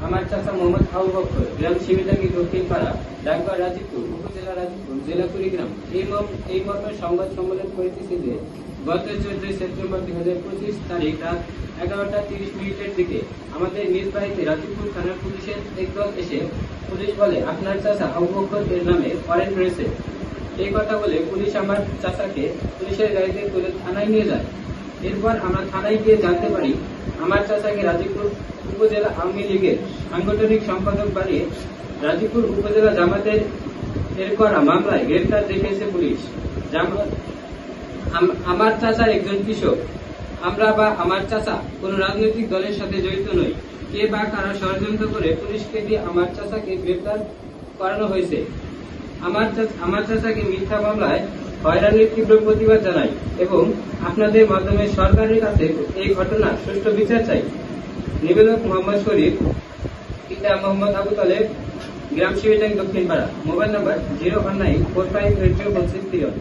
আমার চাচা মোহাম্মদ আবু বকর, গ্রাম শিবিটাঙ্গি দক্ষিণ পাড়া, ডাকঘর রাজীবপুর, উপজেলা রাজীবপুর, জেলা কুড়িগ্রাম। এই মর্মে সংবাদ সম্মেলন করিতেছি যে গত 14 সেপ্টেম্বর 2025 তারিখ রাত 11:30 দিকে আমাদের নিজ বাড়িতে রাজীবপুর থানার পুলিশের একদল এসে পুলিশ বলে আপনার চাচা আবু বকর এর নামে ওয়ারেন্ট রয়েছে। এই কথা বলে পুলিশ আমার চাচাকে পুলিশের গাড়িতে তুলে থানায় নিয়ে যায়। এরপর আমরা থানায় গিয়ে জানতে পারি আমার চাচাকে রাজীবপুর উপজেলা আওয়ামী লীগের সাংগঠনিক সম্পাদক বানিয়ে রাজীবপুর উপজেলা জামাতের এর করা মামলায় গ্রেফতার দেখিয়েছে পুলিশ। আমার চাচা একজন কৃষক। আমরা বা আমার চাচা কোন রাজনৈতিক দলের সাথে জড়িত নই। কে বা কারা ষড়যন্ত্র করে পুলিশকে দিয়ে আমার চাচাকে গ্রেফতার করানো হয়েছে। আমার চাচাকে মিথ্যা মামলায় হয়রানির তীব্র প্রতিবাদ জানাই এবং আপনাদের মাধ্যমে সরকারের কাছে এই ঘটনার সুষ্ঠু বিচার চাই। নিবেদক মোহাম্মদ শরীফ, পিতা মোহাম্মদ আবু তালেব, গ্রাম শিবিটাঙ্গি দক্ষিণ পাড়া। মোবাইল নম্বর 01945801631।